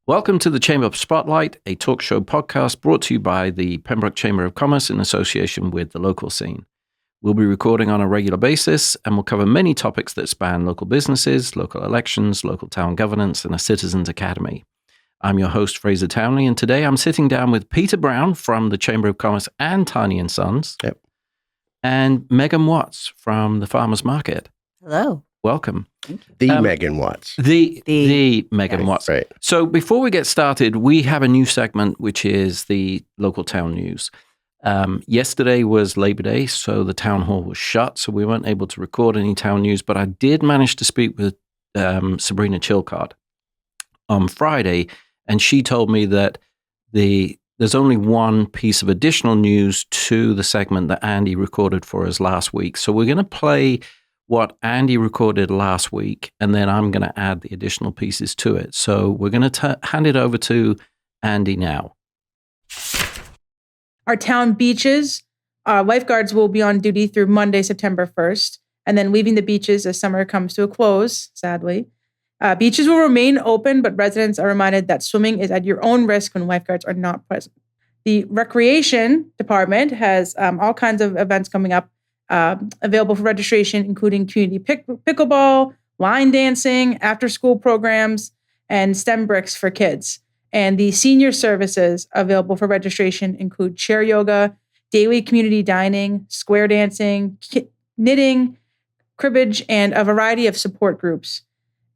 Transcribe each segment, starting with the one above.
Welcome to the Chamber Spotlight, a talk show podcast brought to you by the Pembroke Chamber of Commerce in association with the local scene. We'll be recording on a regular basis and we'll cover many topics that span local businesses, local elections, local town governance, and a citizens' academy. I'm your host, Fraser Townley, and today I'm sitting down with Peter Brown from the Chamber of Commerce and Tiny & Sons, and Megan Watts from the Farmers Market. Hello. Welcome. The Megan Watts. The Megan Watts. Right. So before we get started, we have a new segment, which is the local town news. Yesterday was Labor Day, so the town hall was shut, so we weren't able to record any town news, but I did manage to speak with Sabrina Chilcott on Friday, and she told me that there's only one piece of additional news to the segment that Andy recorded for us last week. So we're going to play what Andy recorded last week, and then I'm going to add the additional pieces to it. So we're going to hand it over to Andy now. Our town beaches, lifeguards will be on duty through Monday, September 1st, and then leaving the beaches as summer comes to a close, sadly. Beaches will remain open, but residents are reminded that swimming is at your own risk when lifeguards are not present. The Recreation Department has all kinds of events coming up available for registration, including community pickleball, line dancing, after-school programs, and STEM bricks for kids. And the senior services available for registration include chair yoga, daily community dining, square dancing, knitting, cribbage, and a variety of support groups.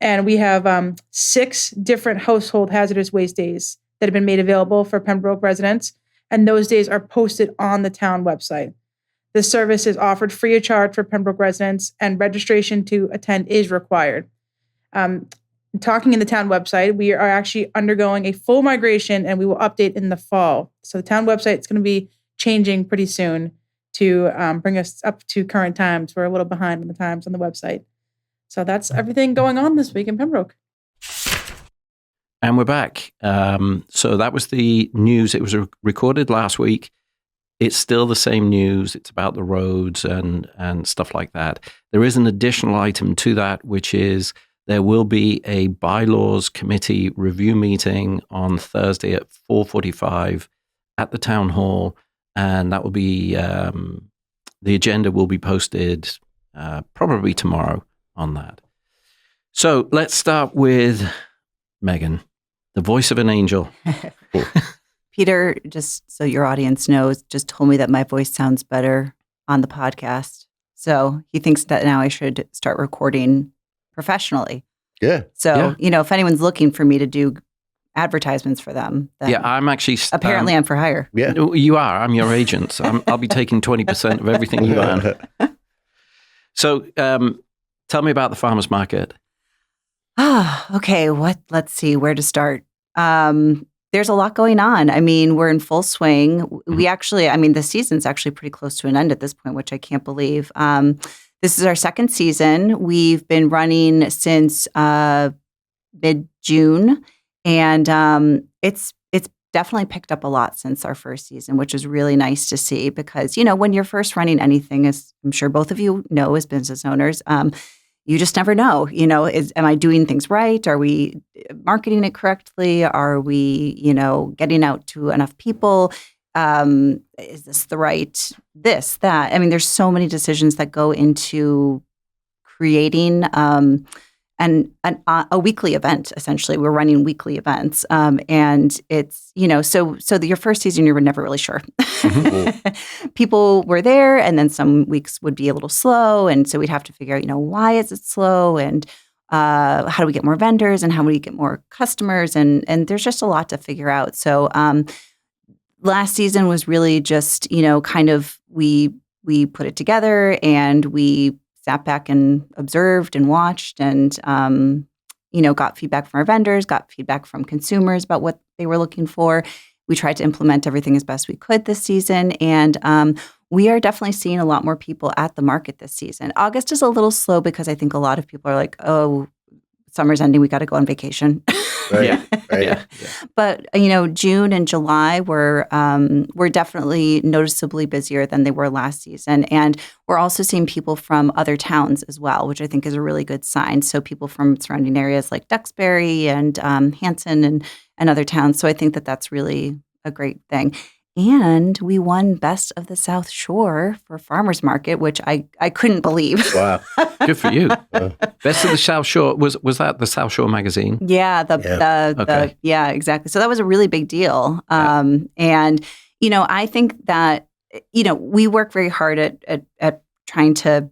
And we have 6 different household hazardous waste days that have been made available for Pembroke residents, and those days are posted on the town website. The service is offered free of charge for Pembroke residents, and registration to attend is required. Talking in the town website, we are actually undergoing a full migration, and we will update in the fall. So the town website is going to be changing pretty soon to bring us up to current times. We're a little behind on the times on the website. So that's everything going on this week in Pembroke. And we're back. So that was the news. It was recorded last week. It's still the same news. It's about the roads and stuff like that. There is an additional item to that, which is there will be a bylaws committee review meeting on Thursday at 4:45 at the town hall, and that will be the agenda will be posted probably tomorrow on that. So let's start with Megan, the voice of an angel. Peter, just so your audience knows, just told me that my voice sounds better on the podcast. So he thinks that now I should start recording professionally. Yeah. So, if anyone's looking for me to do advertisements for them, then I'm actually... apparently I'm for hire. Yeah. You are. I'm your agent. So I'll be taking 20% of everything you earn. So tell me about the farmers market. Okay. Let's see where to start. There's a lot going on. I mean, we're in full swing. We actually, the season's actually pretty close to an end at this point, which I can't believe. This is our second season. We've been running since mid-June, and it's definitely picked up a lot since our first season, which is really nice to see because, when you're first running anything, as I'm sure both of you know as business owners, you just never know, am I doing things right? Are we marketing it correctly? Are we, getting out to enough people? Is this the right, that? There's so many decisions that go into creating a weekly event, essentially. We're running weekly events. And it's, so your first season, you were never really sure. Mm-hmm. People were there, and then some weeks would be a little slow. And so we'd have to figure out, why is it slow? And how do we get more vendors? And how do we get more customers? And there's just a lot to figure out. So last season was really just, kind of we put it together and we sat back and observed and watched and, got feedback from our vendors, got feedback from consumers about what they were looking for. We tried to implement everything as best we could this season. And we are definitely seeing a lot more people at the market this season. August is a little slow because I think a lot of people are like, oh, summer's ending, we got to go on vacation. Right. Yeah. Right. Yeah. But June and July were definitely noticeably busier than they were last season, and we're also seeing people from other towns as well, which I think is a really good sign. So people from surrounding areas like Duxbury and Hanson and other towns. So I think that that's really a great thing. And we won Best of the South Shore for Farmers Market, which I couldn't believe. Wow. Good for you. Best of the South Shore. Was that the South Shore magazine? Yeah, Okay. yeah, exactly. So that was a really big deal. And I think that we work very hard at trying to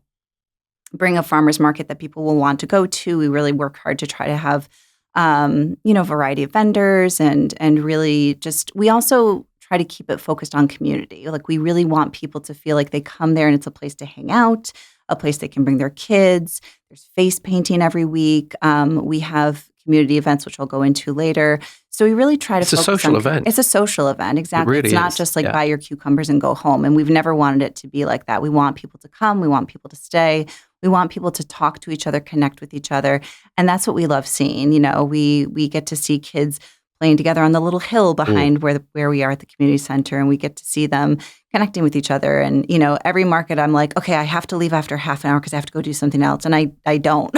bring a farmers market that people will want to go to. We really work hard to try to have variety of vendors and really just we also try to keep it focused on community. Like we really want people to feel like they come there and it's a place to hang out, a place they can bring their kids. There's face painting every week. We have community events, which I'll go into later. So we really try to It's a focus social on, event. It's a social event, exactly. really It's not is. just like Yeah. buy your cucumbers and go home. And we've never wanted it to be like that. We want people to come. We want people to stay. We want people to talk to each other, connect with each other. And that's what we love seeing. We get to see kids playing together on the little hill behind where we are at the community center, and we get to see them connecting with each other. And every market, I'm like, okay, I have to leave after half an hour because I have to go do something else, and I don't,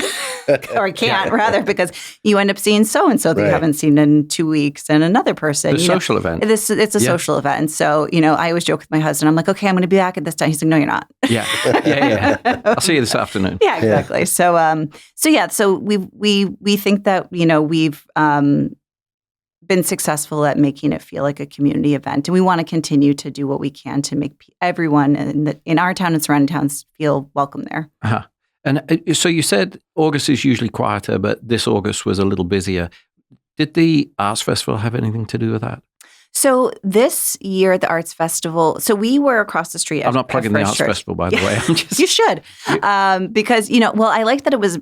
or I can't rather, because you end up seeing so and so that you Right. haven't seen in 2 weeks, and another person. The social event. It's a social event. And so I always joke with my husband. I'm like, okay, I'm going to be back at this time. He's like, no, you're not. Yeah. Yeah. I'll see you this afternoon. Yeah, exactly. So, so we think that we've been successful at making it feel like a community event, and we want to continue to do what we can to make everyone in our town and surrounding towns feel welcome there. Uh-huh. And so you said August is usually quieter, but this August was a little busier. Did the Arts Festival have anything to do with that? So this year, the Arts Festival, so we were across the street. I'm not plugging the Arts Festival, by the way. I'm just... You should. Because, I like that it was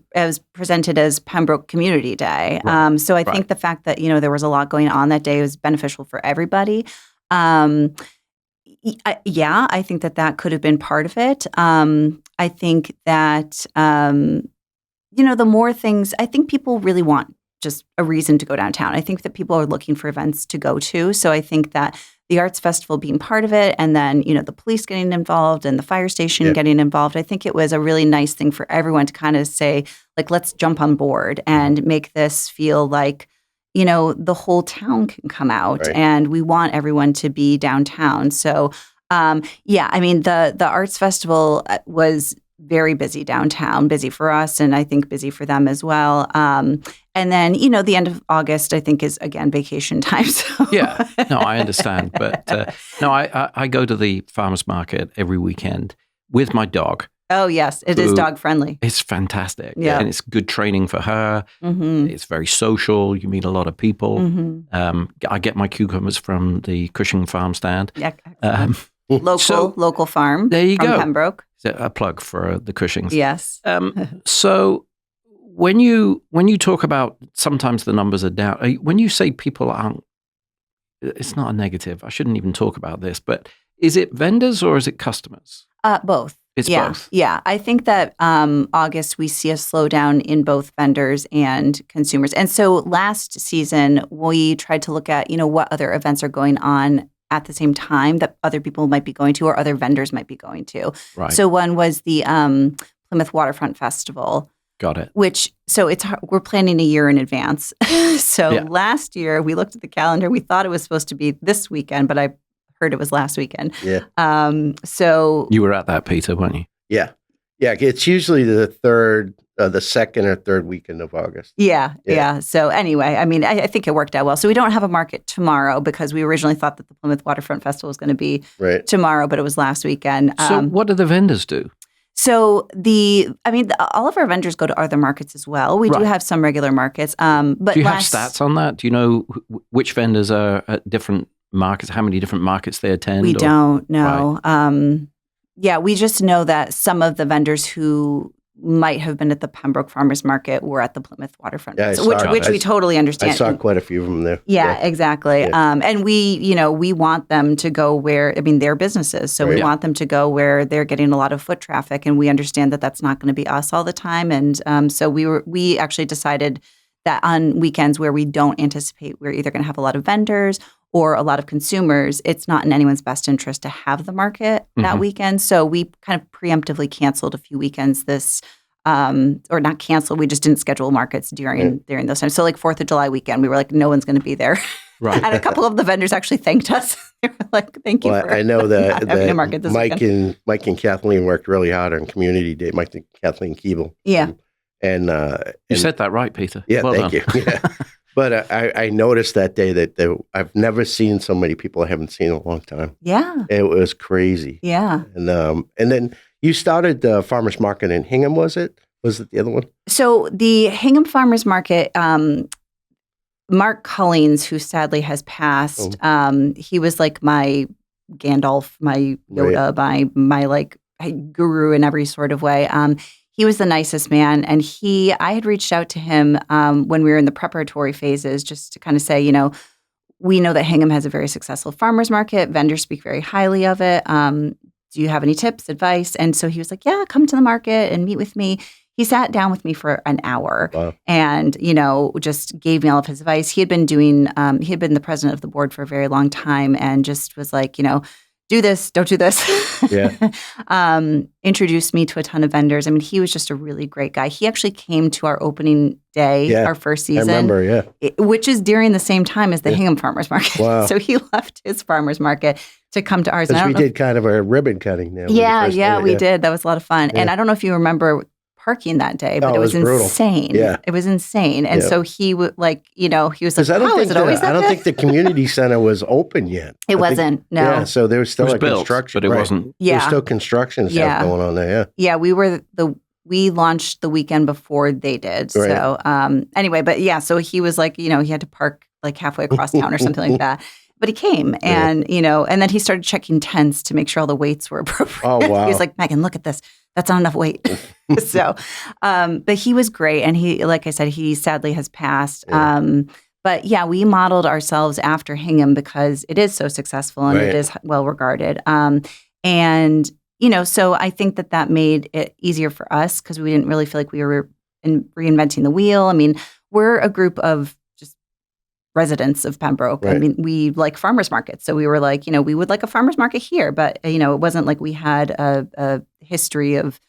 presented as Pembroke Community Day. Right. So I think the fact that, there was a lot going on that day was beneficial for everybody. I think that could have been part of it. I think that, the more things, I think people really want just a reason to go downtown. I think that people are looking for events to go to. So I think that the Arts Festival being part of it, and then, the police getting involved and the fire station getting involved, I think it was a really nice thing for everyone to kind of say, like, let's jump on board and make this feel like, the whole town can come out, and we want everyone to be downtown. So, the Arts Festival was very busy downtown, busy for us, and I think busy for them as well. And then, the end of August, I think, is, again, vacation time. So. Yeah, no, I understand. But I go to the farmer's market every weekend with my dog. Oh, yes, it is dog friendly. It's fantastic. Yeah. And it's good training for her. Mm-hmm. It's very social. You meet a lot of people. Mm-hmm. I get my cucumbers from the Cushing farm stand. Yeah, local farm. There you go. Pembroke. A plug for the Cushings. Yes. So when you talk about sometimes the numbers are down, when you say people aren't, it's not a negative. I shouldn't even talk about this, but is it vendors or is it customers? Both. It's both. Yeah. I think that August we see a slowdown in both vendors and consumers. And so last season we tried to look at, what other events are going on at the same time that other people might be going to or other vendors might be going to. Right. So one was the Plymouth Waterfront Festival. Got it. We're planning a year in advance. Last year we looked at the calendar. We thought it was supposed to be this weekend, but I heard it was last weekend. Yeah. So you were at that, Peter, weren't you? Yeah. Yeah. It's usually the second or third weekend of August. Yeah. So anyway, I think it worked out well. So we don't have a market tomorrow because we originally thought that the Plymouth Waterfront Festival was going to be tomorrow, but it was last weekend. So what do the vendors do? So all of our vendors go to other markets as well. We do have some regular markets. But do you have stats on that? Do you know which vendors are at different markets, how many different markets they attend? We don't know. Right. We just know that some of the vendors who might have been at the Pembroke Farmers Market were at the Plymouth Waterfront, which we totally understand. I saw quite a few of them there. Yeah. Exactly. Yeah. And we want them to go where, they're businesses. So we want them to go where they're getting a lot of foot traffic. And we understand that that's not going to be us all the time. And so we actually decided that on weekends where we don't anticipate we're either going to have a lot of vendors or a lot of consumers, it's not in anyone's best interest to have the market that weekend. So we kind of preemptively canceled a few weekends or not canceled, we just didn't schedule markets during those times. So like 4th of July weekend, we were like, no one's going to be there. Right. And a couple of the vendors actually thanked us. They were like, thank you for I know that, having a market this weekend. Mike and Kathleen worked really hard on Community Day. Mike and Kathleen Keeble. Yeah. And you said that right, Peter. Yeah, well thank done. you. Yeah. But I noticed that day that I've never seen so many people I haven't seen in a long time. Yeah. It was crazy. Yeah. And then you started the farmers market in Hingham, was it? Was it the other one? So the Hingham Farmers Market, Mark Cullings, who sadly has passed, he was like my Gandalf, my Yoda, my like guru in every sort of way. He was the nicest man. And I had reached out to him when we were in the preparatory phases just to kind of say, we know that Hingham has a very successful farmers market. Vendors speak very highly of it. Do you have any tips, advice? And so he was like, yeah, come to the market and meet with me. He sat down with me for an hour and, just gave me all of his advice. He had been the president of the board for a very long time and just was like, do this, don't do this. Yeah. Introduced me to a ton of vendors. I mean, he was just a really great guy. He actually came to our opening day, our first season. I remember, which is during the same time as the Hingham Farmers Market. Wow. So he left his farmers market to come to ours. Because we did kind of a ribbon cutting there. We did. That was a lot of fun. Yeah. And I don't know if you remember parking that day, but it was insane. Yeah. It was insane. And so he would he was like, I don't think the community center was open yet. It wasn't. No. Yeah, so there was still built, construction. but it wasn't. Yeah. There's still construction stuff going on there. Yeah. Yeah, we launched the weekend before they did. Right. So anyway, but yeah, so he was like, he had to park like halfway across town or something like that. But he came and, and then he started checking tents to make sure all the weights were appropriate. Oh, wow. He was like, Megan, look at this. That's not enough weight. So, but he was great. And he, like I said, he sadly has passed. Yeah. But yeah, we modeled ourselves after Hingham because it is so successful and it is well regarded. And, so I think that made it easier for us because we didn't really feel like we were reinventing the wheel. I mean, we're a group of residents of Pembroke. Right. I mean, we like farmers markets. So we were like, we would like a farmers market here, but, it wasn't like we had a history of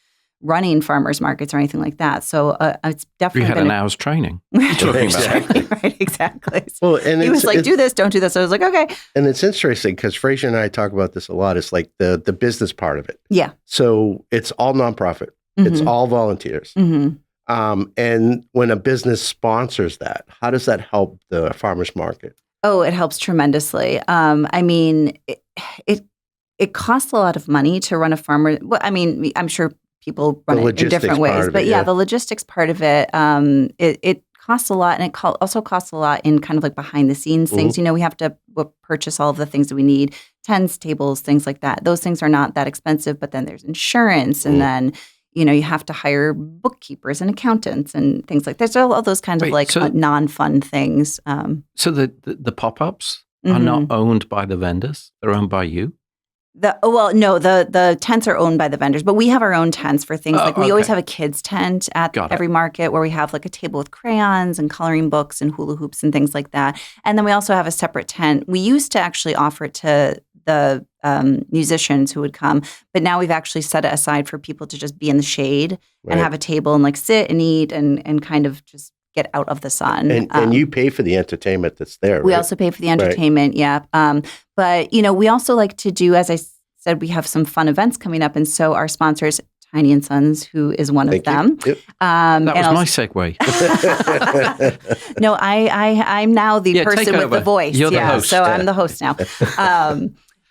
running farmers markets or anything like that. So it's definitely we had an hour's training. Exactly. Right, exactly. Well, and he was like, do this, don't do this. So I was like, okay. And it's interesting because Fraser and I talk about this a lot. It's like the business part of it. Yeah. So it's all nonprofit. It's all volunteers. Mm-hmm. And when a business sponsors that, how does that help the farmers market? Oh, it helps tremendously. I mean, it costs a lot of money to run a farmer. Well, I mean, I'm sure people run it in different ways, but the logistics part of it, it costs a lot, and it also costs a lot in kind of like behind the scenes things. We have to purchase all of the things that we need, tents, tables, things like that. Those things are not that expensive, but then there's insurance, and then you have to hire bookkeepers and accountants and things like that. There's all those kinds of non-fun things. So the pop-ups are not owned by the vendors; they're owned by you. The tents are owned by the vendors, but we have our own tents for things we always have a kids tent at every market where we have like a table with crayons and coloring books and hula hoops and things like that. And then we also have a separate tent. We used to actually offer it to the musicians who would come, but now we've actually set it aside for people to just be in the shade and have a table and like sit and eat and kind of just get out of the sun. And you pay for the entertainment that's there, We also pay for the entertainment, yeah. But, we also like to do, as I said, we have some fun events coming up. And so our sponsors, Tiny and Sons, who is one of them. Yep. That was my segue. No, I'm now the person with the voice. You're the host. So I'm the host now.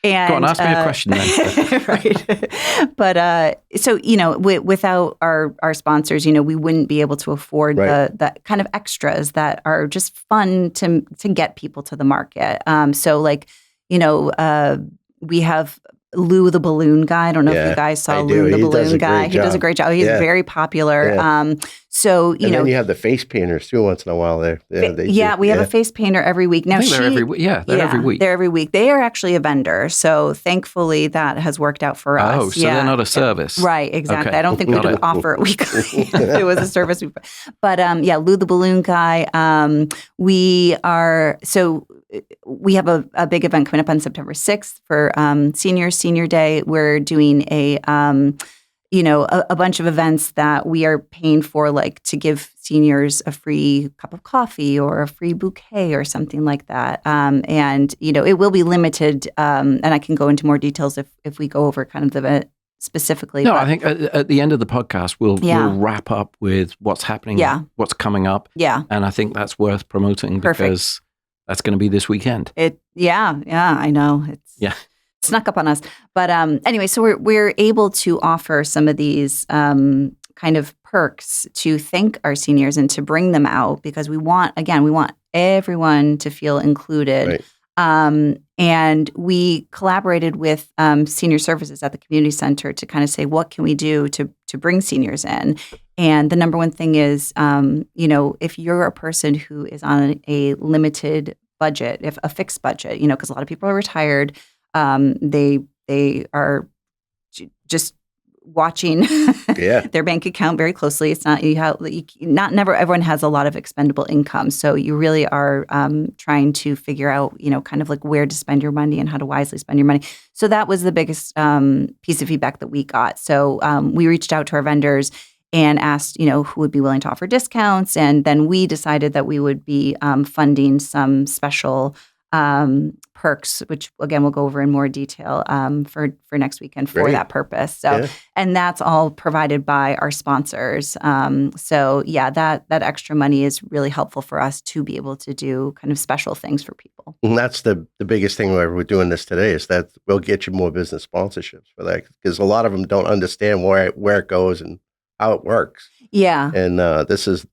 And, go on, ask me a question then. Right. But so, without our sponsors, we wouldn't be able to afford the kind of extras that are just fun to get people to the market. So like, we have Lou the Balloon Guy. I don't know if you guys saw Lou the Balloon Guy. He does a great job. He's very popular. Yeah. So, and then you have the face painters too once in a while there. We have a face painter every week. Now they're every week. They're every week. They're every week. They are actually a vendor. So thankfully that has worked out for us. Oh, so they're not a service. Right, exactly. Okay. I don't think we would offer it weekly if it was a service. But Lou the Balloon Guy. We have a big event coming up on September 6th for Senior Day. We're doing a bunch of events that we are paying for, like to give seniors a free cup of coffee or a free bouquet or something like that. And it will be limited, and I can go into more details if we go over kind of the event specifically. No, I think at the end of the podcast, we'll wrap up with what's happening, what's coming up. Yeah. And I think that's worth promoting because that's going to be this weekend. I know. It's snuck up on us. But anyway, so we're able to offer some of these kind of perks to thank our seniors and to bring them out because we want everyone to feel included. Right. And we collaborated with senior services at the community center to kind of say, what can we do to bring seniors in? And the number one thing is, if you're a person who is on a limited budget, if a fixed budget, because a lot of people are retired, they are just watching their bank account very closely. It's not everyone has a lot of expendable income, so you really are trying to figure out kind of like where to spend your money and how to wisely spend your money. So that was the biggest piece of feedback that we got. So we reached out to our vendors and asked who would be willing to offer discounts, and then we decided that we would be funding some special perks, which again we'll go over in more detail for next weekend for that purpose. So, and that's all provided by our sponsors. That extra money is really helpful for us to be able to do kind of special things for people. And that's the biggest thing why we're doing this today is that we'll get you more business sponsorships for that because a lot of them don't understand where it goes and how it works. Yeah. And this is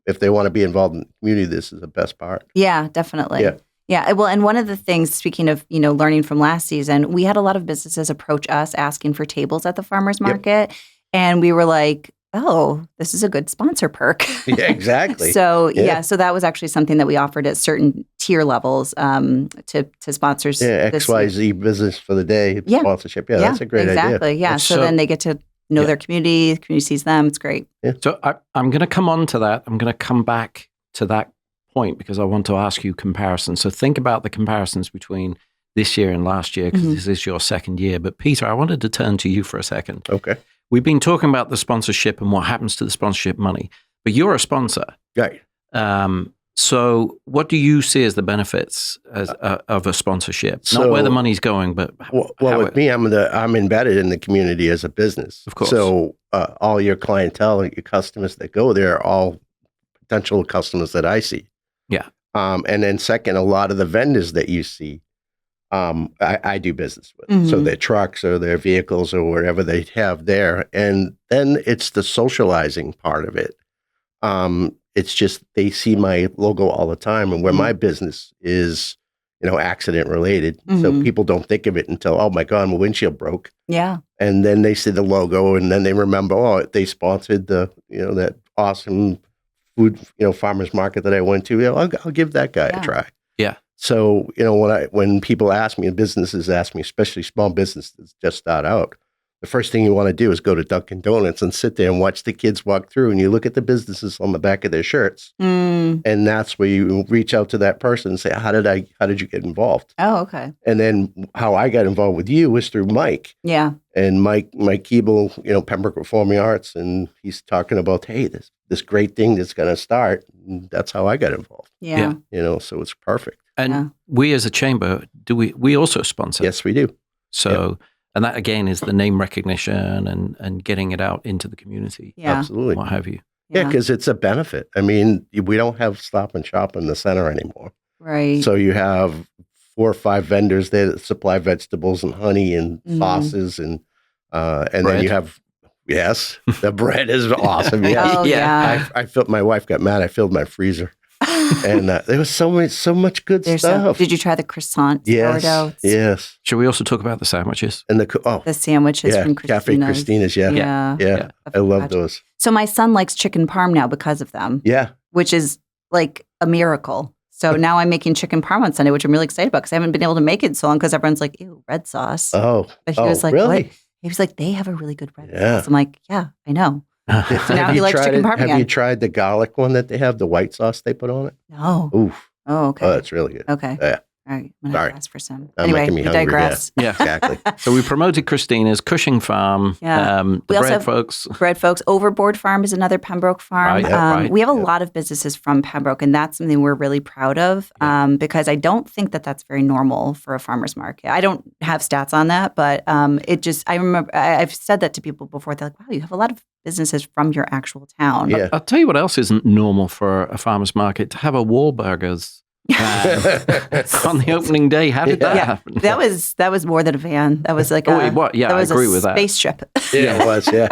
if they want to be involved in the community, this is the best part. Yeah, definitely. Yeah. Yeah, well, and one of the things, speaking of, learning from last season, we had a lot of businesses approach us asking for tables at the farmer's market. And we were like, oh, this is a good sponsor perk. Yeah, exactly. So that was actually something that we offered at certain tier levels to sponsors. Yeah, XYZ business for the day sponsorship. Yeah, that's a great idea. Exactly, yeah. So then they get to know their community, the community sees them. It's great. Yeah. So I'm going to come on to that. I'm going to come back to that point because I want to ask you comparisons. So think about the comparisons between this year and last year because this is your second year. But Peter, I wanted to turn to you for a second. Okay. We've been talking about the sponsorship and what happens to the sponsorship money, but you're a sponsor. Right. So what do you see as the benefits of a sponsorship? Not where the money's going, but with me, I'm embedded in the community as a business. Of course. So all your clientele, your customers that go there are all potential customers that I see. Yeah. And then second, a lot of the vendors that you see, I do business with. So their trucks or their vehicles or whatever they have there. And then it's the socializing part of it. It's just they see my logo all the time and where my business is, accident related. So people don't think of it until, oh my God, my windshield broke. Yeah. And then they see the logo and then they remember, they sponsored that awesome food, farmer's market that I went to. I'll give that guy a try. Yeah. So, when people ask me, businesses ask me, especially small businesses just start out, the first thing you want to do is go to Dunkin' Donuts and sit there and watch the kids walk through and you look at the businesses on the back of their shirts. And that's where you reach out to that person and say, how did you get involved? Oh, okay. And then how I got involved with you was through Mike. Yeah. And Mike Keeble, Pembroke Performing Arts, and he's talking about, hey, this great thing that's going to start. And that's how I got involved. Yeah. So it's perfect. And we as a chamber, we also sponsor? Yes, we do. So, and that again is the name recognition and getting it out into the community. Yeah. Absolutely. What have you. Yeah, because it's a benefit. I mean, we don't have Stop and Shop in the center anymore. Right. So you have 4 or 5 vendors there that supply vegetables and honey and sauces and then you have, the bread is awesome. Yes. Oh, yeah. I filled, my wife got mad. I filled my freezer. And there was so much good stuff. Did you try the croissant sourdough? Yes. Should we also talk about the sandwiches? And the sandwiches from Christina's. Cafe Christina's, yeah. I love those. So my son likes chicken parm now because of them. Yeah. Which is like a miracle. So now I'm making chicken parm on Sunday, which I'm really excited about because I haven't been able to make it so long because everyone's like, ew, red sauce. Oh. But he was like, really? what? He was like, they have a really good red sauce. I'm like, yeah, I know. So now he likes chicken parm again. Have you tried the garlic one that they have, the white sauce they put on it? No. Oof. Oh, okay. Oh, it's really good. Okay. Yeah. All right. I'm going to ask for some. Making Anyway, me we hungry, digress. Yeah. Exactly. So we promoted Christina's, Cushing Farm, the We also bread have folks. Bread folks. Overboard Farm is another Pembroke farm. Right, we have a lot of businesses from Pembroke, and that's something we're really proud of because I don't think that that's very normal for a farmer's market. I don't have stats on that, but I remember I've said that to people before. They're like, wow, you have a lot of businesses from your actual town. Yeah. I'll tell you what else isn't normal for a farmer's market, to have a Wahlburgers on the opening day. How did that happen? That was more than a van. That was like Yeah, I agree with that. Spaceship. Yeah, it was, yeah.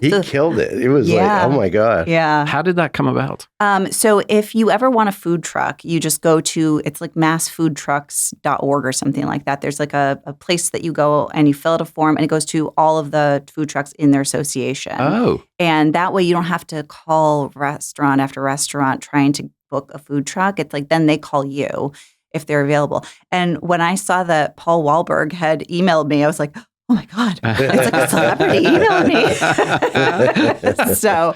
He killed it. It was like, oh my God. Yeah. How did that come about? So if you ever want a food truck, you just go to, it's like massfoodtrucks.org or something like that. There's like a place that you go and you fill out a form and it goes to all of the food trucks in their association. Oh. And that way you don't have to call restaurant after restaurant trying to book a food truck. It's like then they call you if they're available. And when I saw that Paul Wahlberg had emailed me, I was like, oh my God, it's like a celebrity emailing me. So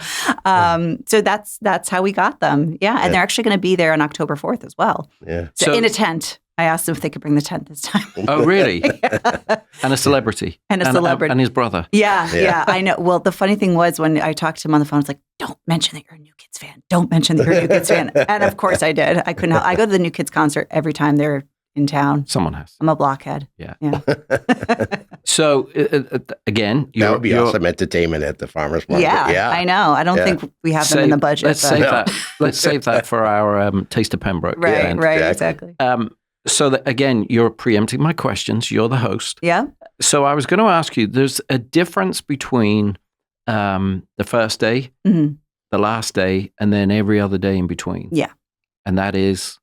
that's how we got them. Yeah. And they're actually going to be there on October 4th as well. Yeah. So in a tent. I asked them if they could bring the tent this time. Oh, really? And a celebrity. And a celebrity. And his brother. Yeah, I know. Well, the funny thing was when I talked to him on the phone, I was like, don't mention that you're a New Kids fan. Don't mention that you're a New Kids fan. And of course I did. I couldn't help. I go to the New Kids concert every time they're in town. Someone has. I'm a blockhead. Yeah. So, again, that would be awesome entertainment at the farmer's market. Yeah, I know. I don't think we have them in the budget. Let's save that. Let's save that for our Taste of Pembroke. Right, exactly. So that, again, you're preempting my questions. You're the host. Yeah. So I was going to ask you, there's a difference between the first day, the last day, and then every other day in between. Yeah. And that is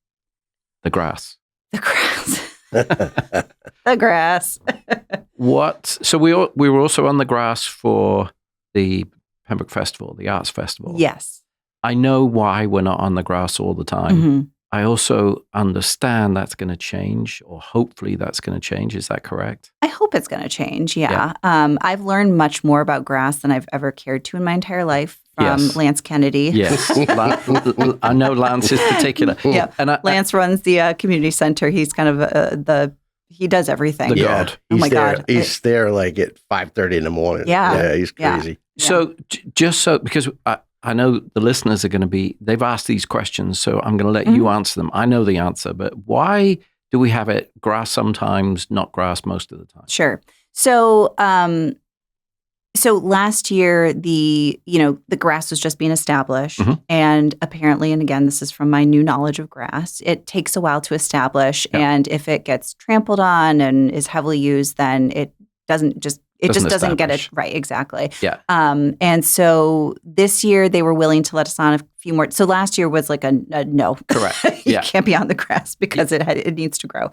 the grass. The grass. The grass. What? So we were also on the grass for the Pembroke Festival, the Arts Festival. Yes. I know why we're not on the grass all the time. Mm-hmm. I also understand that's going to change, or hopefully that's going to change. Is that correct? I hope it's going to change, yeah. I've learned much more about grass than I've ever cared to in my entire life from Lance Kennedy. Yes. I know Lance is particular. Yeah. And Lance runs the community center. He's kind of he does everything. The God. Oh my God. He's there like at 5:30 in the morning. Yeah. He's crazy. Yeah. So just so, because I know the listeners are going to they've asked these questions, so I'm going to let you answer them. I know the answer, but why do we have it grass sometimes, not grass most of the time? Sure. So, so last year, the grass was just being established, and apparently, and again, this is from my new knowledge of grass, it takes a while to establish, and if it gets trampled on and is heavily used, then it doesn't just. It just doesn't get it right. Exactly. Yeah. And so this year they were willing to let us on a few more. So last year was like a no. Correct. You can't be on the grass because it needs to grow,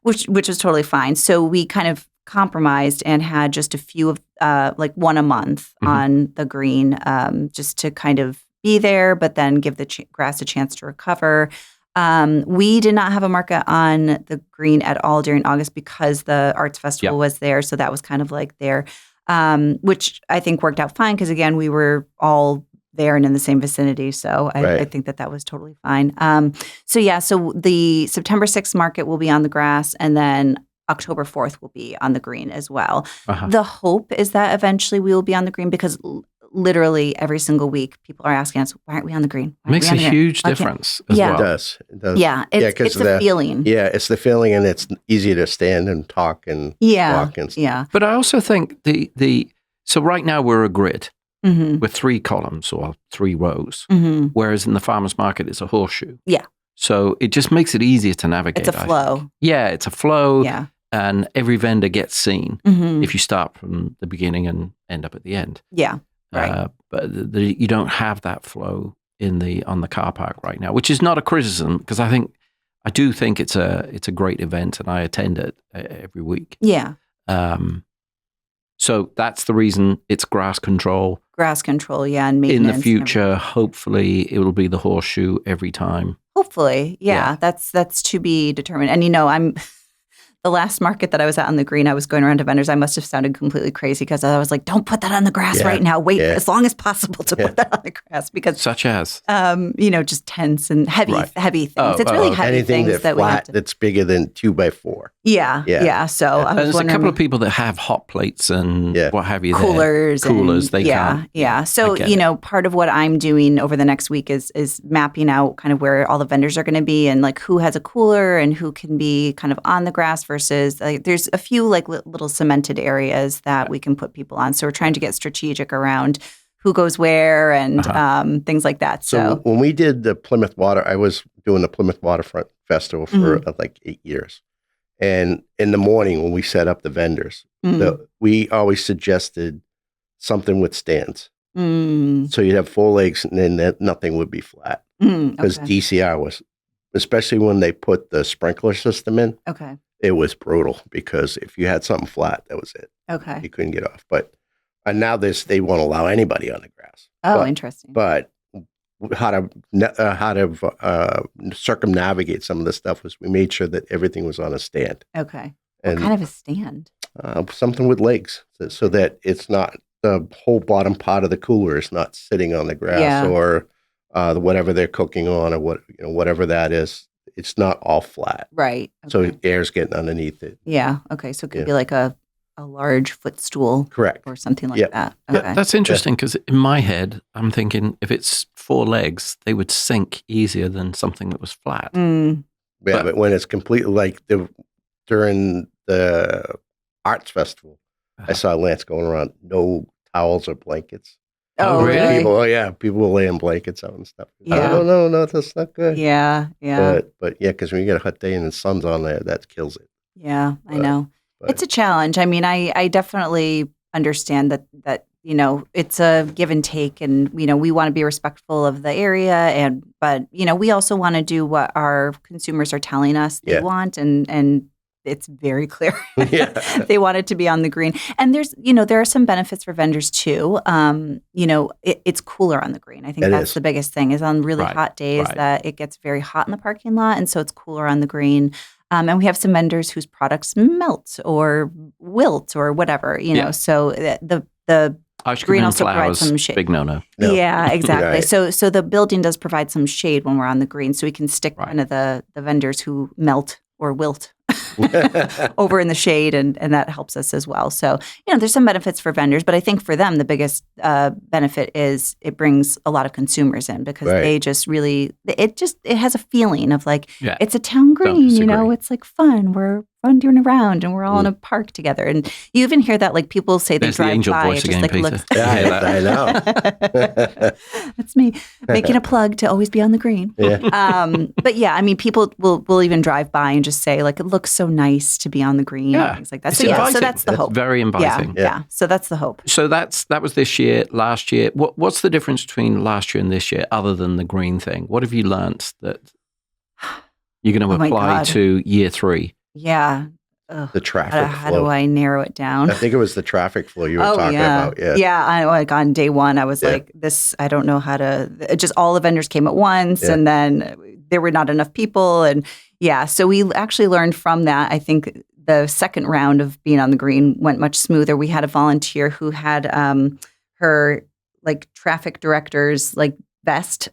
which was totally fine. So we kind of compromised and had just a few of like one a month on the green, just to kind of be there, but then give the grass a chance to recover. We did not have a market on the green at all during August because the arts festival was there. So that was kind of like there, which I think worked out fine because, again, we were all there and in the same vicinity. So I think that was totally fine. So the September 6th market will be on the grass, and then October 4th will be on the green as well. The hope is that eventually we will be on the green because literally every single week, people are asking us, why aren't we on the green? It makes a huge difference as well. It does. Yeah, it's the feeling. Yeah, it's the feeling, and it's easy to stand and talk and walk and stuff. Yeah. But I also think so right now we're a grid with 3 columns or 3 rows, whereas in the farmer's market, it's a horseshoe. Yeah. So it just makes it easier to navigate. It's a flow. Yeah, it's a flow. Yeah. And every vendor gets seen if you start from the beginning and end up at the end. Yeah. Right. But you don't have that flow on the car park right now, which is not a criticism because I do think it's a great event and I attend it every week. Yeah. So that's the reason it's grass control. Grass control, yeah, and maintenance. In the future, hopefully, it will be the horseshoe every time. Hopefully, yeah. That's to be determined. And I'm the last market that I was at on the green, I was going around to vendors. I must have sounded completely crazy because I was like, "Don't put that on the grass right now. Wait as long as possible to put that on the grass." Because such as just tents and heavy things. It's really heavy anything things that flat, we have to, that's bigger than 2x4. Yeah. So I was there's a couple of people that have hot plates and what have you, coolers. They can't. Yeah. So part of what I'm doing over the next week is mapping out kind of where all the vendors are going to be and like who has a cooler and who can be kind of on the grass versus there's a few like little cemented areas that we can put people on. So we're trying to get strategic around who goes where and things like that. So when we did the Plymouth I was doing the Plymouth Waterfront Festival for like 8 years. And in the morning when we set up the vendors, we always suggested something with stands. So you'd have 4 legs and then nothing would be flat. Because DCR was, especially when they put the sprinkler system in, it was brutal because if you had something flat, that was it. You couldn't get off. And now they won't allow anybody on the grass. Interesting. But how to circumnavigate some of the stuff was we made sure that everything was on a stand. And what kind of a stand? Something with legs so that it's not the whole bottom part of the cooler is not sitting on the grass or whatever they're cooking on or whatever that is. It's not all flat. Right. So air's getting underneath it. Yeah. Okay. So it could be like a large footstool. Correct. Or something like that. Okay. Yeah, that's interesting because in my head, I'm thinking if it's 4 legs, they would sink easier than something that was flat. Yeah, but when it's completely like during the arts festival, I saw Lance going around, no towels or blankets. Oh, really? People were laying blankets out and stuff. Yeah. No, that's not good. Yeah. But because when you get a hot day and the sun's on there, that kills it. Yeah, I know. It's a challenge. I mean, I definitely understand that it's a give and take, and we want to be respectful of the area, but we also want to do what our consumers are telling us they want, and it's very clear they want it to be on the green. And there are some benefits for vendors too. It's cooler on the green. I think that's the biggest thing is on really hot days that it gets very hot in the parking lot, and so it's cooler on the green. And we have some vendors whose products melt or wilt or whatever, so the green also provides some shade. Big no. Yeah, exactly. So the building does provide some shade when we're on the green, so we can stick kind of the vendors who melt or wilt over in the shade, and that helps us as well. So, there's some benefits for vendors, but I think for them, the biggest benefit is it brings a lot of consumers in because they just really, it has a feeling of like, it's a town green, it's like fun. We're wandering around and we're all in a park together. And you even hear that, like people say they drive the by. Voice It just again, like Peter. looks. I know. That's me making a plug to always be on the green. But I mean, people will even drive by and just say like, it looks so nice to be on the green and things like that. So that's the hope. Very inviting. Yeah. So that's the hope. So that was this year. Last year, what's the difference between last year and this year, other than the green thing? What have you learnt that you're going to apply to year 3? Yeah. The traffic flow. How do I narrow it down? I think it was the traffic flow you were talking about. Like on day 1, I was like, this, I don't know how to, just all the vendors came at once and then there were not enough people. And so we actually learned from that. I think the second round of being on the green went much smoother. We had a volunteer who had her like traffic director's like vest.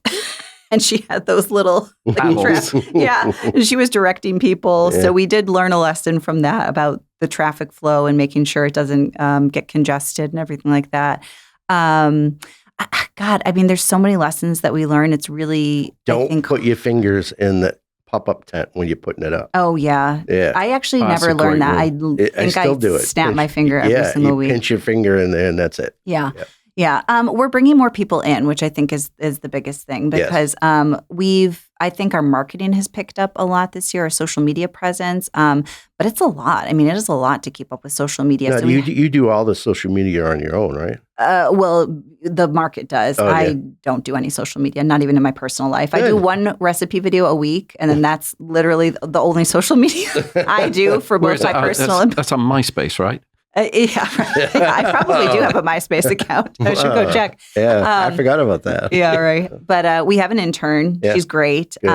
And she had those little and she was directing people. Yeah. So we did learn a lesson from that about the traffic flow and making sure it doesn't get congested and everything like that. God, I mean, there's so many lessons that we learn. It's really don't put your fingers in the pop-up tent when you're putting it up. Oh yeah. I actually never learned that. I think I snap my finger every single week. Pinch your finger in there and that's it. Yeah. We're bringing more people in, which I think is the biggest thing because I think our marketing has picked up a lot this year, our social media presence, but it's a lot. I mean, it is a lot to keep up with social media. Now, So you do all the social media on your own, right? Well, The market does. Oh, I yeah. don't do any social media, not even in my personal life. I do Good. one recipe video a week, and then that's literally the only social media I do for Where both is my it? personal and That's on MySpace, right? yeah, I probably do have a MySpace account. I should go check. Yeah, I forgot about that. Yeah, right. But we have an intern. Yeah. She's great. Good.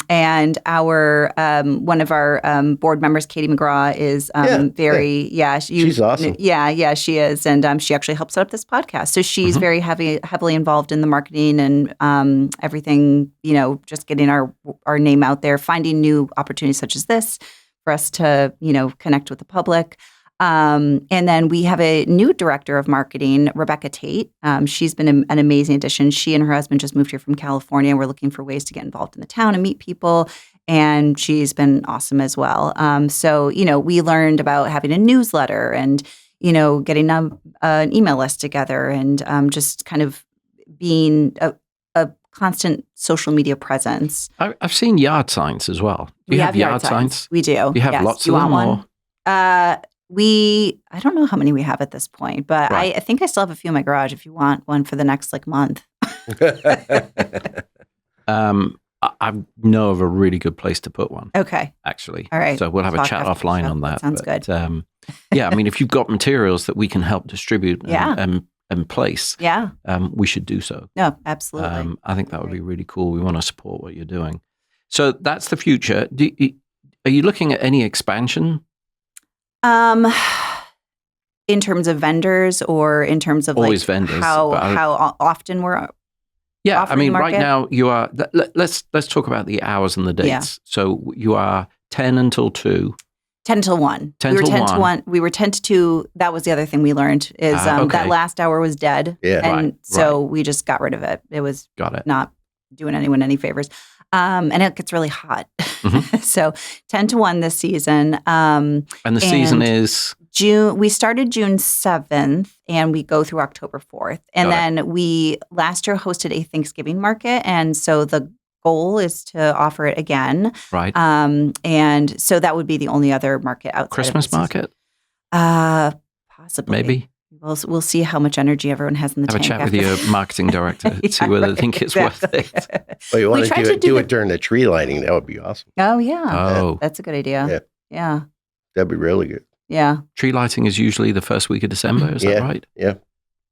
And our one of our board members, Katie McGraw, is She's awesome. Yeah, she is, and she actually helped set up this podcast. So she's very heavily involved in the marketing and everything. Just getting our name out there, finding new opportunities such as this for us to connect with the public. And then we have a new director of marketing, Rebecca Tate. She's been an amazing addition. She and her husband just moved here from California. We're looking for ways to get involved in the town and meet people. And she's been awesome as well. So we learned about having a newsletter and, getting an email list together and just kind of being a constant social media presence. I've seen yard signs as well. Do you have yard signs? We do. Do you have lots of them? One? I don't know how many we have at this point, but Right. I think I still have a few in my garage if you want one for the next month. I know of a really good place to put one, Okay. actually. All right. So we'll have a Talk chat after the offline show. on that. Sounds good. Yeah, I mean, if you've got materials that we can help distribute and place, Yeah. we should do so. No, absolutely. I think that would be really cool. We want to support what you're doing. So that's the future. Are you looking at any expansion? In terms of vendors or in terms of Always vendors, but how often we're Yeah, I offering mean, the right market? now you are. Let's talk about the hours and the dates. Yeah. So you are 10 until 2. 10 till 1. 10 we were till 10 to 1. 1. We were 10 to 2. That was the other thing we learned is Okay. that last hour was dead. Yeah. And Right, so we just got rid of it. It was Got it. not doing anyone any favors. And it gets really hot. Mhm. So 10 to 1 this season. And the season and is June. We started June 7th and we go through October 4th. And Got then we last year hosted a Thanksgiving market. And so the goal is to offer it again. right. And so that would be the only other market outside Christmas of the season. market, Possibly. maybe. We'll see how much energy everyone has in the Have a tank. chat with after your marketing director. Yeah, See whether they right, think it's exactly. worth it. Well, you want We to tried do to it, do do the- it during the tree lighting. That would be awesome. Oh yeah, Oh, that's a good idea. Yeah. Yeah, That'd be really good. yeah. tree lighting is usually the first week of December. Is that Yeah, right? yeah.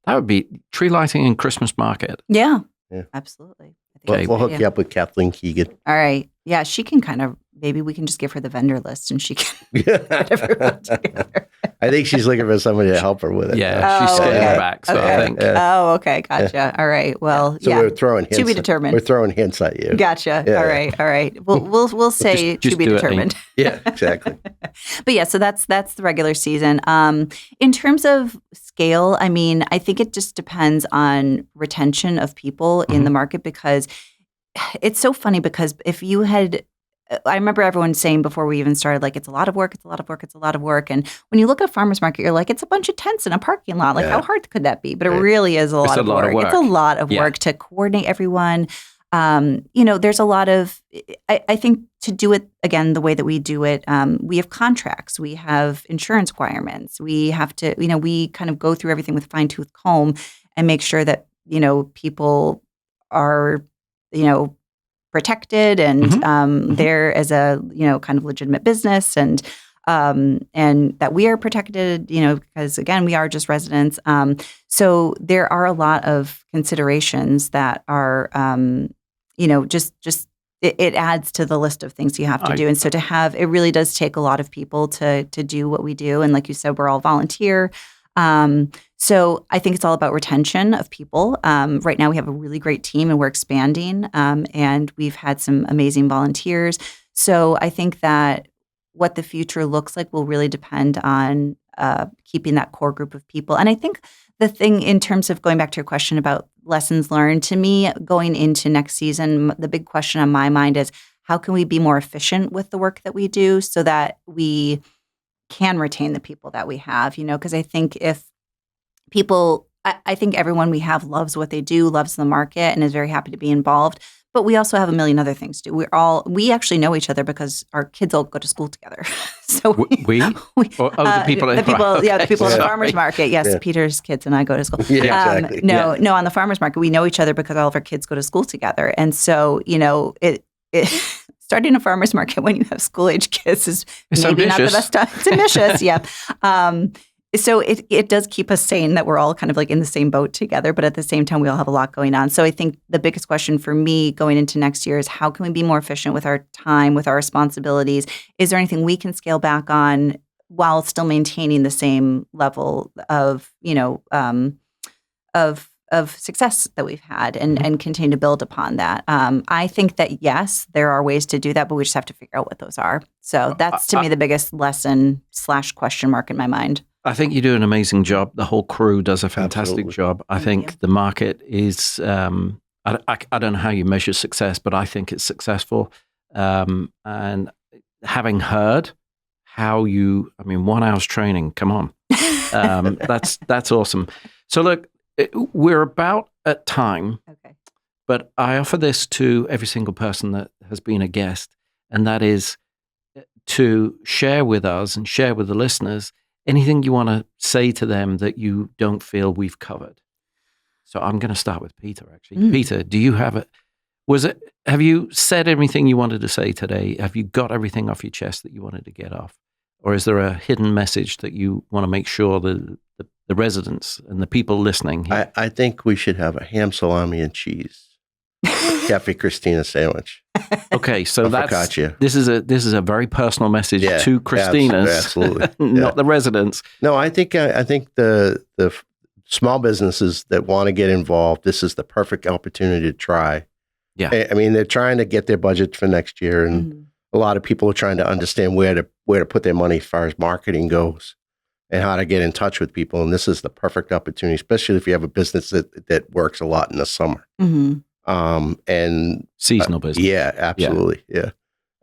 That would be tree lighting and Christmas market. Yeah. Yeah. Absolutely. I think We'll, Okay. we'll hook yeah. you up with Kathleen Keegan. All right. Yeah, she can kind of. Maybe we can just give her the vendor list and she can get everyone together. I think she's looking for somebody to help her with it. Yeah, she's Oh, scaling okay. back. So I Okay. think Oh, okay. Gotcha. All right. Well, So yeah. we're throwing hints. To be determined. We're throwing hints at you. Gotcha. Yeah. All right. All right. We'll say just to be do it, determined. Yeah, exactly. But yeah, so that's the regular season. In terms of scale, I mean, I think it just depends on retention of people in the market because it's so funny because if you had, I remember everyone saying before we even started, like, it's a lot of work, it's a lot of work, it's a lot of work. And when you look at a farmer's market, you're like, it's a bunch of tents in a parking lot. Like, Yeah. how hard could that be? But it Right. really is a lot of work. It's a lot of Yeah. work to coordinate everyone. There's a lot of, I think to do it again, the way that we do it, we have contracts, we have insurance requirements, we have to, we kind of go through everything with fine tooth comb and make sure that, people are, protected and there as a, kind of legitimate business and that we are protected, because again, we are just residents. So there are a lot of considerations that are, just it adds to the list of things you have to do. And so to have, it really does take a lot of people to do what we do. And like you said, we're all volunteer. So I think it's all about retention of people. Right now we have a really great team and we're expanding. And we've had some amazing volunteers. So I think that what the future looks like will really depend on keeping that core group of people. And I think the thing in terms of going back to your question about lessons learned, to me, going into next season, the big question on my mind is how can we be more efficient with the work that we do so that we can retain the people that we have, because I think if people, I think everyone we have loves what they do, loves the market, and is very happy to be involved. But we also have a million other things too. We actually know each other because our kids all go to school together. So we? The people the people at the farmers Sorry. market. Yes, Peter's kids and I go to school. Yeah, exactly. No, on the farmers market, we know each other because all of our kids go to school together. And so, it starting a farmers market when you have school age kids is maybe not the best time. It's ambitious, yeah. So it does keep us sane that we're all kind of like in the same boat together, but at the same time, we all have a lot going on. So I think the biggest question for me going into next year is how can we be more efficient with our time, with our responsibilities? Is there anything we can scale back on while still maintaining the same level of, of success that we've had and continue to build upon that? I think that, yes, there are ways to do that, but we just have to figure out what those are. So that's, to me, the biggest lesson / question mark in my mind. I think you do an amazing job. The whole crew does a fantastic job. I think the market is, I don't know how you measure success, but I think it's successful. And having heard how 1 hour's training, come on. That's awesome. So look, we're about at time, but I offer this to every single person that has been a guest, and that is to share with us and share with the listeners anything you want to say to them that you don't feel we've covered. So I'm going to start with Peter, actually. Peter, do you have it? Have you said everything you wanted to say today? Have you got everything off your chest that you wanted to get off? Or is there a hidden message that you want to make sure the residents and the people listening hear? I think we should have a ham, salami, and cheese Cafe Christina sandwich. Okay, so focaccia. This is a very personal message to Christina's, absolutely, not the residents. No, I think the small businesses that want to get involved, this is the perfect opportunity to try. Yeah, I mean, they're trying to get their budget for next year, and a lot of people are trying to understand where to put their money as far as marketing goes, and how to get in touch with people. And this is the perfect opportunity, especially if you have a business that works a lot in the summer. And seasonal business. Yeah, absolutely. Yeah.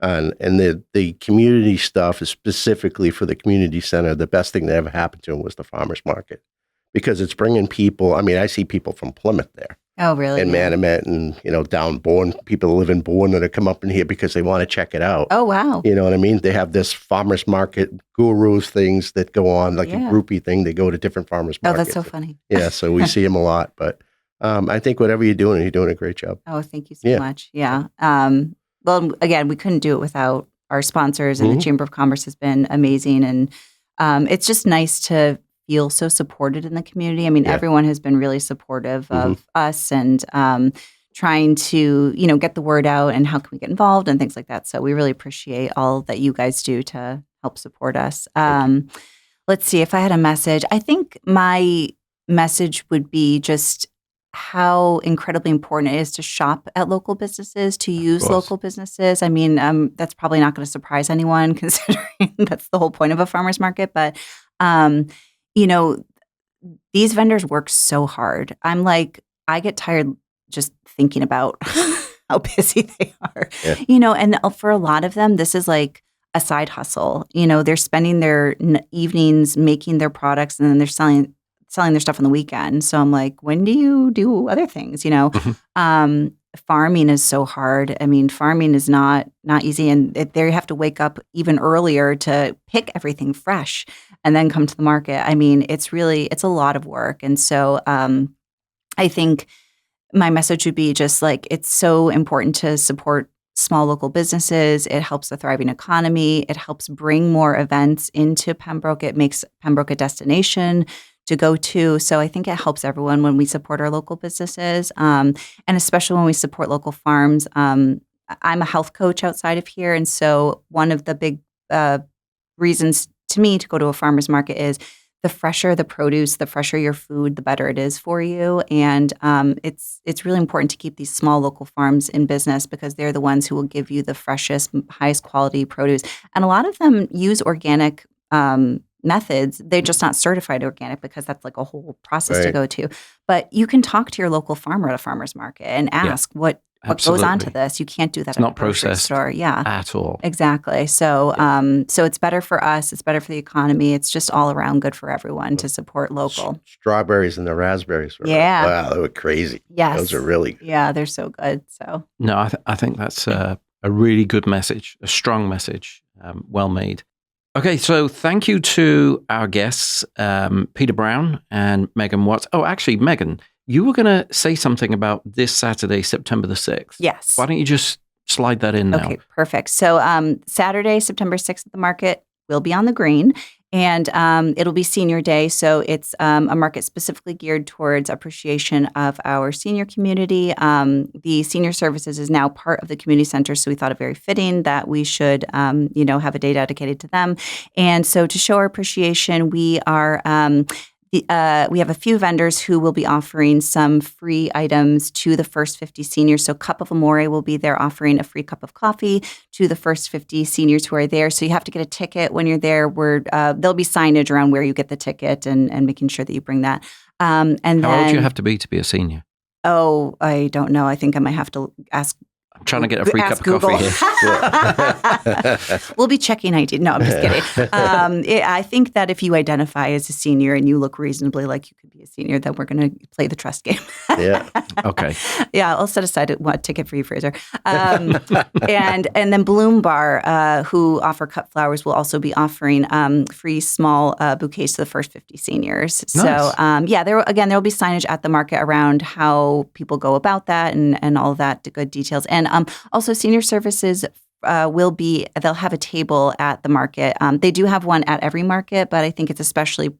And the community stuff is specifically for the community center. The best thing that ever happened to them was the farmers market, because it's bringing people. I mean, I see people from Plymouth there. Oh, really? And Manamet and, down Bourne, people that live in Bourne that come up in here because they want to check it out. Oh, wow. You know what I mean? They have this farmers market gurus things that go on, like a groupie thing. They go to different farmers markets. Oh, that's so funny. Yeah, so we see them a lot. But I think whatever you're doing a great job. Oh, thank you so much. Yeah. Well, again, we couldn't do it without our sponsors, and the Chamber of Commerce has been amazing. And it's just nice to feel so supported in the community. I mean, everyone has been really supportive of us and trying to, get the word out and how can we get involved and things like that. So we really appreciate all that you guys do to help support us. Let's see, if I had a message, I think my message would be just how incredibly important it is to shop at local businesses, to use local businesses. I mean, that's probably not going to surprise anyone considering that's the whole point of a farmer's market. But, these vendors work so hard. I'm like, I get tired just thinking about how busy they are, and for a lot of them, this is like a side hustle. They're spending their evenings making their products and then they're selling their stuff on the weekend. So I'm like, when do you do other things? Farming is so hard. I mean, farming is not easy. And they have to wake up even earlier to pick everything fresh and then come to the market. I mean, it's a lot of work. And so I think my message would be just like, it's so important to support small local businesses. It helps the thriving economy. It helps bring more events into Pembroke. It makes Pembroke a destination to go to. So I think it helps everyone when we support our local businesses, and especially when we support local farms. I'm a health coach outside of here, and so one of the big reasons to me to go to a farmer's market is the fresher the produce, the fresher your food, the better it is for you. And it's really important to keep these small local farms in business because they're the ones who will give you the freshest, highest quality produce. And a lot of them use organic methods. They're just not certified organic because that's like a whole process to go to. But you can talk to your local farmer at a farmer's market and ask, what what goes onto this. You can't do that It's at not a grocery processed store. Yeah, at all. exactly. So, so it's better for us. It's better for the economy. It's just all around good for everyone to support local. Strawberries and the raspberries. Yeah. Wow, they were crazy. Yes. Those are really good. Yeah, they're so good. So No, I think that's a really good message, a strong message, well made. Okay, so thank you to our guests, Peter Brown and Megan Watts. Oh, actually, Megan, you were going to say something about this Saturday, September the 6th. yes. Why don't you just slide that in now? Okay, perfect. So Saturday, September 6th at the market, we'll be on the green. And it'll be Senior Day, so it's a market specifically geared towards appreciation of our senior community. The senior services is now part of the community center, so we thought it very fitting that we should, have a day dedicated to them. And so to show our appreciation, we are. We have a few vendors who will be offering some free items to the first 50 seniors. So Cup of Amore will be there offering a free cup of coffee to the first 50 seniors who are there. So you have to get a ticket when you're there. There'll be signage around where you get the ticket and making sure that you bring that. How old do you have to be a senior? Oh, I don't know. I think I might have to ask. I'm trying to get a free cup of Google. coffee here. We'll be checking ID. No, I'm just kidding. I think that if you identify as a senior and you look reasonably like you could be a senior, then we're going to play the trust game. Yeah. Okay. Yeah, I'll set aside a ticket for you, Fraser. And then Bloom Bar, who offer cut flowers, will also be offering free small bouquets to the first 50 seniors. Nice. So there will be signage at the market around how people go about that and all that good details. And also senior services they'll have a table at the market. They do have one at every market, but I think it's especially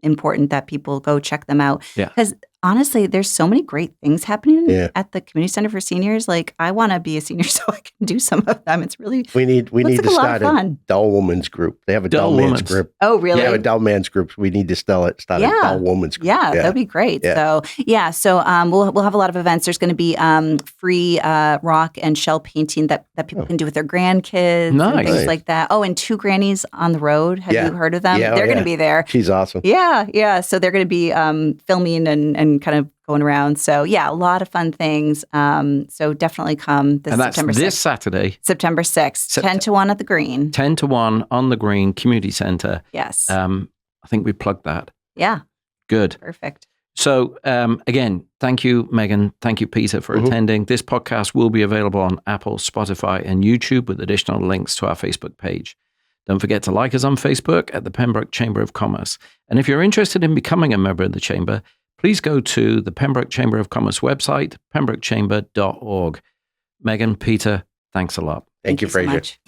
important that people go check them out. Yeah. Because honestly, there's so many great things happening at the Community Center for Seniors. Like, I want to be a senior so I can do some of them. It's really we need to start a dull woman's group. They have a dull man's group. Oh, really? They have a dull man's group. We need to start a dull woman's group. Yeah, that'd be great. Yeah. So we'll have a lot of events. There's going to be free rock and shell painting that people can do with their grandkids and things like that. Oh, and Two Grannies on the Road. Have you heard of them? Yeah, they're going to be there. She's awesome. Yeah. So they're going to be filming and kind of going around. So a lot of fun things. So definitely come September 6th. This Saturday. September 6th, 10 to 1 at the Green. 10 to 1 on the Green Community Center. Yes. I think we plugged that. Yeah. Good. Perfect. So again, thank you, Megan. Thank you, Peter, for attending. This podcast will be available on Apple, Spotify, and YouTube with additional links to our Facebook page. Don't forget to like us on Facebook at the Pembroke Chamber of Commerce. And if you're interested in becoming a member of the Chamber, please go to the Pembroke Chamber of Commerce website, pembrokechamber.org. Megan, Peter, thanks a lot. Thank you, Fraser. So much.